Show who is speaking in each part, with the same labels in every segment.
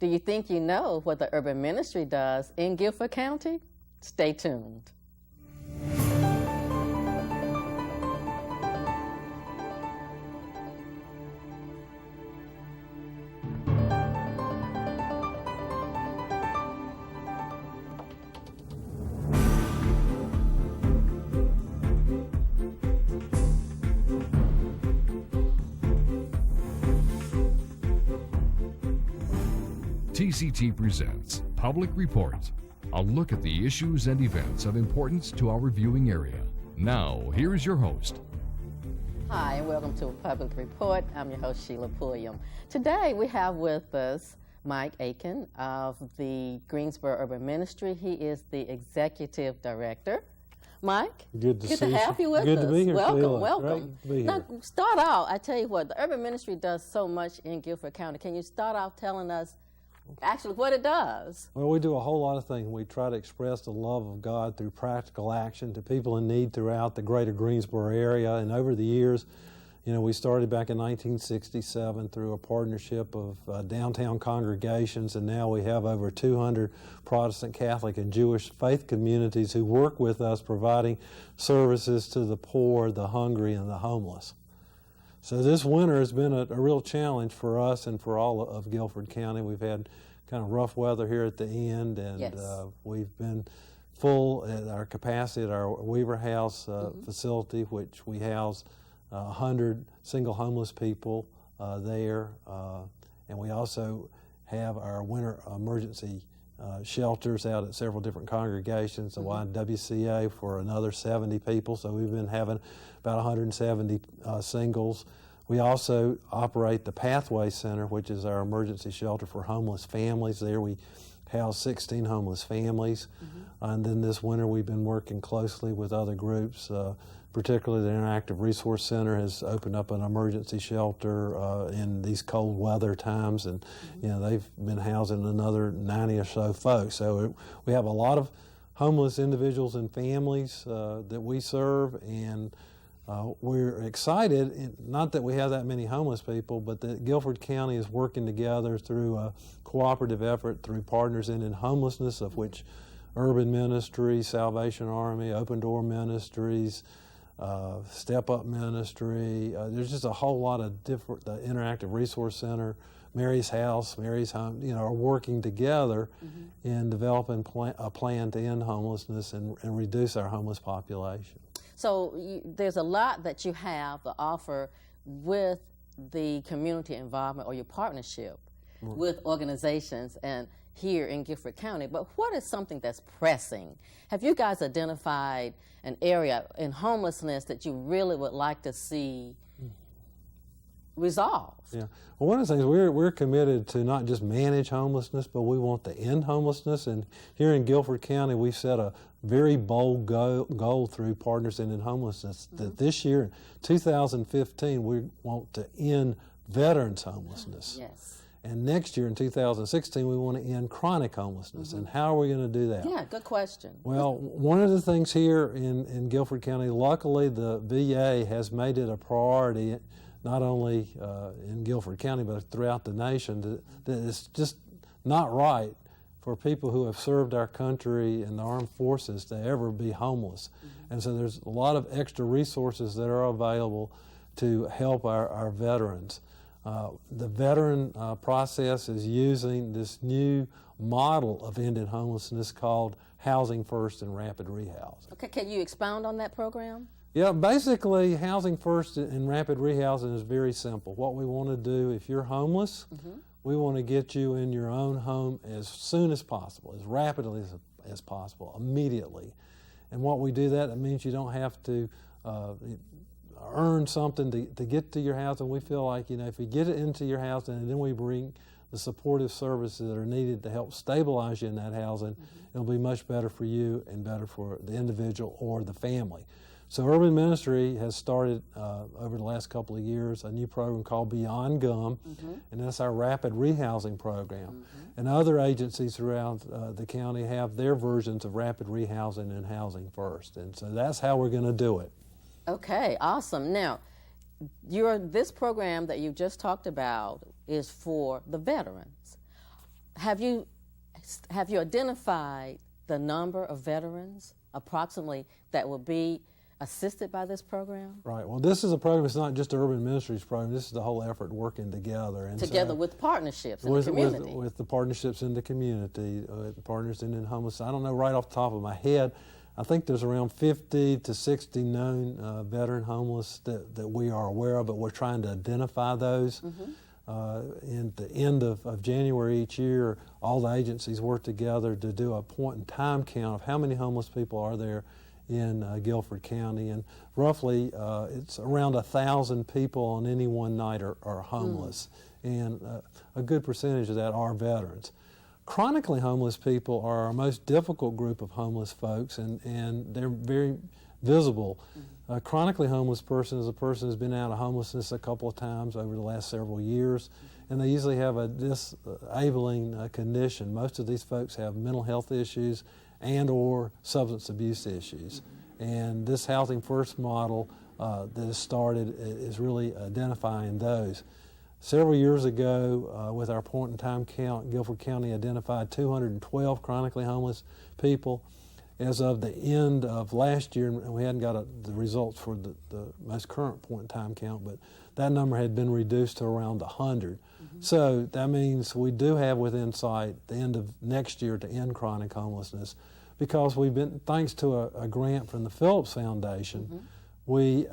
Speaker 1: Do you think you know what the Urban Ministry does in Guilford County? Stay tuned.
Speaker 2: TCT presents Public Report, a look at the issues and events of importance to our viewing area. Now, here is your host.
Speaker 1: Hi, and welcome to Public Report. I'm your host, Sheila Pulliam. Today, we have with us Mike Akin of the Greensboro Urban Ministry. He is the Executive Director. Mike,
Speaker 3: good to
Speaker 1: have you with us.
Speaker 3: Good to be here,
Speaker 1: welcome,
Speaker 3: Sheila.
Speaker 1: welcome.
Speaker 3: Great to be here.
Speaker 1: Now, start out, I tell you what, the Urban Ministry does so much in Guilford County. Can you start off telling us actually what it does?
Speaker 3: Well, we do a whole lot of things. We try to express the love of God through practical action to people in need throughout the greater Greensboro area. And over the years, you know, we started back in 1967 through a partnership of downtown congregations, and now we have over 200 Protestant, Catholic, and Jewish faith communities who work with us providing services to the poor, the hungry, and the homeless. So this winter has been a real challenge for us and for all of Guilford County. We've had kind of rough weather here at the end, and
Speaker 1: yes.
Speaker 3: We've been full at our capacity at our Weaver House facility, which we house 100 single homeless people there. And we also have our winter emergency shelters out at several different congregations, the YWCA for another 70 people, so we've been having about 170 singles. We also operate the Pathway Center, which is our emergency shelter for homeless families. There we house 16 homeless families. And then this winter we've been working closely with other groups, particularly the Interactive Resource Center has opened up an emergency shelter in these cold weather times, and you know, they've been housing another 90 or so folks. So we have a lot of homeless individuals and families that we serve, and we're excited, not that we have that many homeless people, but that Guilford County is working together through a cooperative effort through Partners in Homelessness, of which Urban Ministry, Salvation Army, Open Door Ministries, Step Up Ministry. There's just a whole lot of different, the Interactive Resource Center, Mary's House, Mary's Home, you know, are working together in developing a plan to end homelessness and reduce our homeless population.
Speaker 1: So there's a lot that you have to offer with the community involvement or your partnership with organizations and here in Guilford County, but what is something that's pressing? Have you guys identified an area in homelessness that you really would like to see resolved?
Speaker 3: Yeah. Well, one of the things, we're committed to not just manage homelessness, but we want to end homelessness. And here in Guilford County, we've set a very bold goal through Partners in Homelessness that this year, 2015, we want to end veterans homelessness.
Speaker 1: Yes.
Speaker 3: And next year, in 2016, we want to end chronic homelessness. And how are we going to do that?
Speaker 1: Yeah, good question.
Speaker 3: Well, one of the things here in Guilford County, luckily the VA has made it a priority, not only in Guilford County, but throughout the nation, that it's just not right for people who have served our country and the armed forces to ever be homeless. And so there's a lot of extra resources that are available to help our veterans. The veteran process is using this new model of ending homelessness called Housing First and Rapid Rehousing.
Speaker 1: Okay, can you expound on that program?
Speaker 3: Yeah, basically Housing First and Rapid Rehousing is very simple. What we want to do, if you're homeless, we want to get you in your own home as soon as possible, as rapidly as possible, immediately. And what we do that means you don't have to earn something to get to your house, and we feel like, you know, if we get it into your house and then we bring the supportive services that are needed to help stabilize you in that housing, it'll be much better for you and better for the individual or the family. So Urban Ministry has started over the last couple of years a new program called Beyond Gum, and that's our rapid rehousing program. And other agencies throughout the county have their versions of rapid rehousing and Housing First, and so that's how we're going to do it.
Speaker 1: Okay, awesome. Now, this program that you just talked about is for the veterans. have you identified the number of veterans approximately that will be assisted by this program?
Speaker 3: Right. Well, this is a program. It's not just the Urban Ministries program. This is the whole effort working together. And
Speaker 1: together with partnerships in the community.
Speaker 3: With the partnerships in the community, the partners in homeless. I don't know right off the top of my head. I think there's around 50 to 60 known veteran homeless that we are aware of, but we're trying to identify those. In the end of January each year, all the agencies work together to do a point-in-time count of how many homeless people are there in Guilford County, and roughly it's around 1,000 people on any one night are homeless, and a good percentage of that are veterans. Chronically homeless people are our most difficult group of homeless folks, and they're very visible. A chronically homeless person is a person who's been out of homelessness a couple of times over the last several years, and they usually have a disabling condition. Most of these folks have mental health issues and or substance abuse issues. And this Housing First model that has started is really identifying those. Several years ago, with our point-in-time count, Guilford County identified 212 chronically homeless people. As of the end of last year, and we hadn't got the results for the most current point-in-time count, but that number had been reduced to around 100. So that means we do have within sight the end of next year to end chronic homelessness, because we've been, thanks to a grant from the Phillips Foundation, we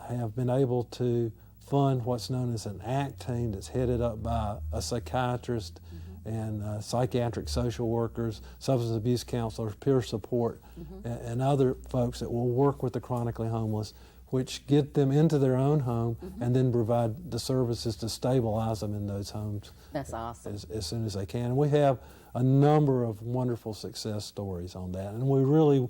Speaker 3: have been able to fund what's known as an ACT team that's headed up by a psychiatrist and psychiatric social workers, substance abuse counselors, peer support, and other folks that will work with the chronically homeless, which get them into their own home and then provide the services to stabilize them in those homes.
Speaker 1: That's awesome.
Speaker 3: As soon as they can. And we have a number of wonderful success stories on that. And we really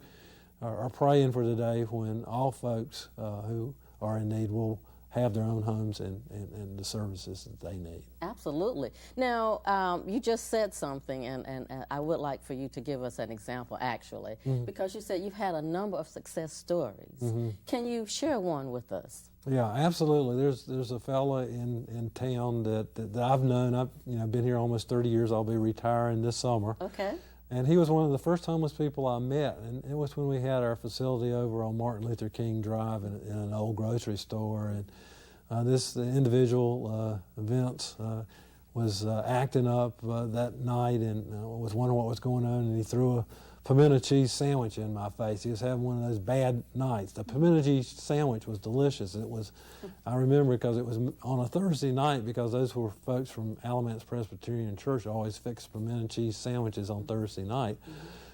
Speaker 3: are praying for the day when all folks who are in need will have their own homes and the services that they need.
Speaker 1: Absolutely. Now, you just said something, and I would like for you to give us an example, actually, because you said you've had a number of success stories. Can you share one with us?
Speaker 3: Yeah, absolutely. There's a fella in town that I've known. I've been here almost 30 years. I'll be retiring this summer. Okay. And he was one of the first homeless people I met, and it was when we had our facility over on Martin Luther King Drive in an old grocery store. And this individual, Vince, was acting up that night and was wondering what was going on, and he threw a pimento cheese sandwich in my face. He was having one of those bad nights. The pimento cheese sandwich was delicious. It was, I remember, because it was on a Thursday night, because those were folks from Alamance Presbyterian Church always fixed pimento cheese sandwiches on Thursday night.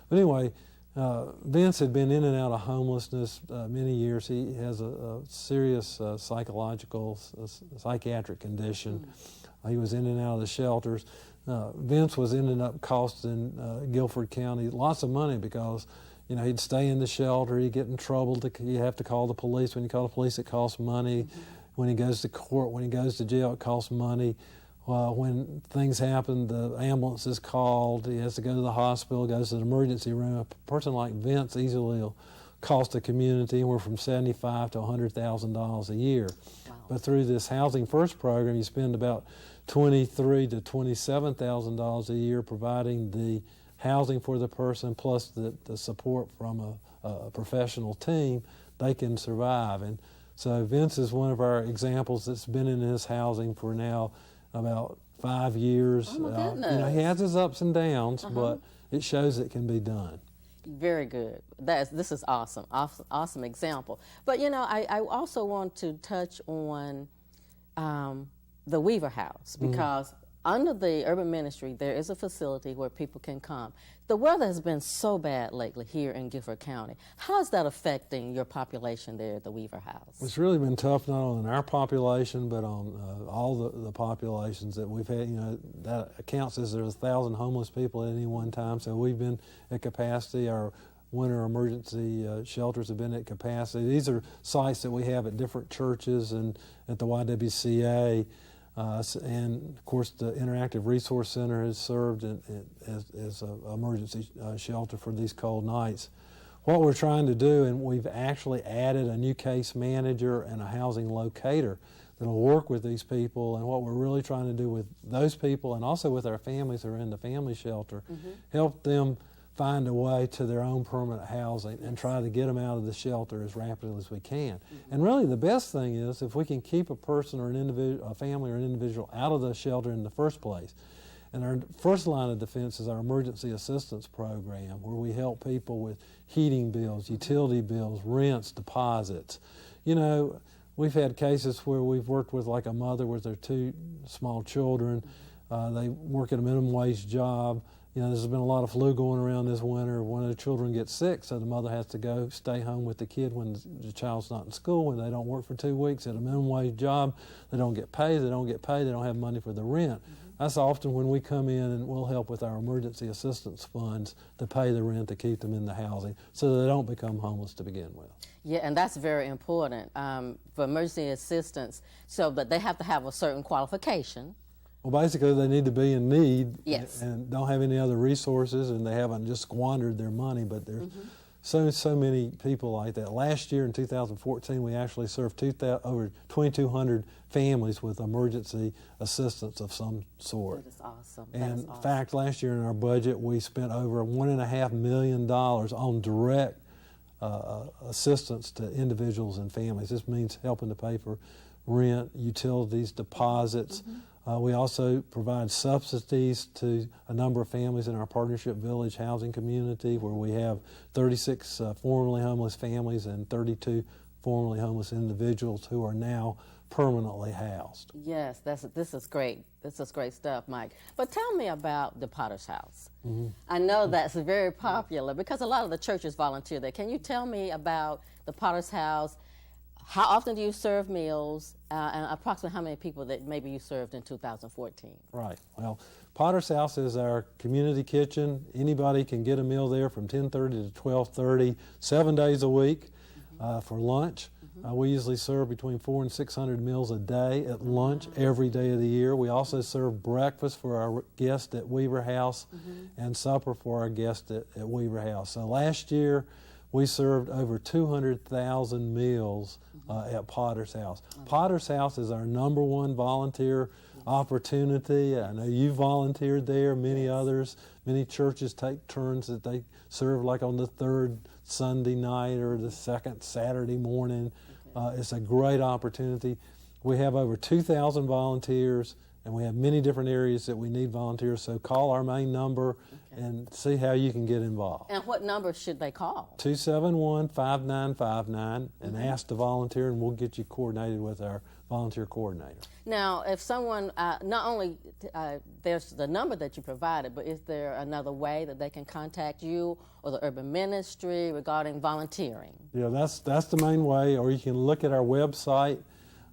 Speaker 3: But anyway, Vince had been in and out of homelessness many years. He has a serious psychological, psychiatric condition. He was in and out of the shelters. Vince was ending up costing Guilford County lots of money, because he'd stay in the shelter, he'd get in trouble, you have to call the police. When you call the police, it costs money. When he goes to court, when he goes to jail, it costs money. When things happen, the ambulance is called, he has to go to the hospital, goes to the emergency room. A person like Vince easily will cost the community anywhere from $75,000 to $100,000 a year. Wow. But through this Housing First program, you spend about $23,000 to $27,000 a year providing the housing for the person, plus the support from a professional team. They can survive. And so Vince is one of our examples that's been in this housing for now about 5 years.
Speaker 1: Oh my goodness.
Speaker 3: He has his ups and downs, but it shows it can be done.
Speaker 1: Very good. This is awesome. Awesome example. But I also want to touch on the Weaver House, because under the Urban Ministry there is a facility where people can come. The weather has been so bad lately here in Guilford County. How is that affecting your population there at the Weaver House?
Speaker 3: It's really been tough, not only on our population, but on all the populations that we've had. That accounts as there's 1,000 homeless people at any one time, so we've been at capacity. Our winter emergency shelters have been at capacity. These are sites that we have at different churches and at the YWCA. And of course the Interactive Resource Center has served as an emergency shelter for these cold nights. What we're trying to do, and we've actually added a new case manager and a housing locator that'll work with these people. And what we're really trying to do with those people, and also with our families who are in the family shelter, help them find a way to their own permanent housing and try to get them out of the shelter as rapidly as we can. And really the best thing is if we can keep a person or an individual, a family or an individual out of the shelter in the first place. And our first line of defense is our emergency assistance program, where we help people with heating bills, utility bills, rents, deposits. You know, we've had cases where we've worked with like a mother with their 2 small children. They work at a minimum wage job. You know, there's been a lot of flu going around this winter. One of the children gets sick, so the mother has to go stay home with the kid when the child's not in school, when they don't work for 2 weeks at a minimum wage job. They don't get paid, they don't have money for the rent. That's often when we come in and we'll help with our emergency assistance funds to pay the rent to keep them in the housing so that they don't become homeless to begin with.
Speaker 1: Yeah, and that's very important for emergency assistance, so that they have to have a certain qualification.
Speaker 3: Well, basically, they need to be in need
Speaker 1: Yes.
Speaker 3: and don't have any other resources, and they haven't just squandered their money, but there's so many people like that. Last year in 2014, we actually served over 2,200 families with emergency assistance of some sort.
Speaker 1: That is awesome.
Speaker 3: And in fact, last year in our budget, we spent over $1.5 million on direct assistance to individuals and families. This means helping to pay for rent, utilities, deposits. We also provide subsidies to a number of families in our Partnership Village housing community, where we have 36 formerly homeless families and 32 formerly homeless individuals who are now permanently housed.
Speaker 1: Yes, this is great. This is great stuff, Mike. But tell me about the Potter's House. I know that's very popular because a lot of the churches volunteer there. Can you tell me about the Potter's House? How often do you serve meals, and approximately how many people that maybe you served in 2014?
Speaker 3: Right. Well, Potter's House is our community kitchen. Anybody can get a meal there from 10:30 to 12:30, 7 days a week for lunch. We usually serve between 400 and 600 meals a day at lunch every day of the year. We also serve breakfast for our guests at Weaver House and supper for our guests at Weaver House. So last year, we served over 200,000 meals at Potter's House. Potter's House is our #1 volunteer opportunity. I know you volunteered there, many others. Many churches take turns that they serve like on the 3rd Sunday night or the 2nd Saturday morning. It's a great opportunity. We have over 2,000 volunteers, and we have many different areas that we need volunteers, so call our main number and see how you can get involved.
Speaker 1: And what number should they call?
Speaker 3: 271-5959 and ask to volunteer, and we'll get you coordinated with our volunteer coordinator.
Speaker 1: Now, if someone, not only there's the number that you provided, but is there another way that they can contact you or the Urban Ministry regarding volunteering?
Speaker 3: Yeah, that's the main way, or you can look at our website,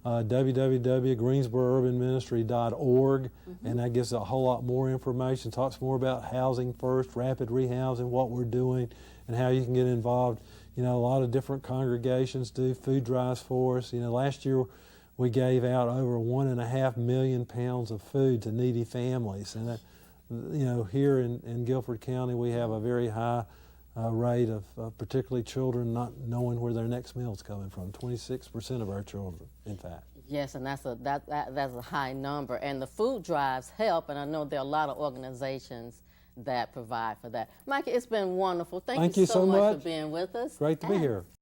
Speaker 3: www.greensborourbanministry.org, and that gives a whole lot more information, talks more about housing first, rapid rehousing, what we're doing, and how you can get involved. You know, a lot of different congregations do food drives for us. You know, last year we gave out over 1.5 million pounds of food to needy families, and you know, here in Guilford County we have a very high rate of particularly children not knowing where their next meal is coming from. 26% of our children, in fact.
Speaker 1: Yes, and that's a high number. And the food drives help, and I know there are a lot of organizations that provide for that. Mike, it's been wonderful. Thank you so much for being with us.
Speaker 3: Great to be here.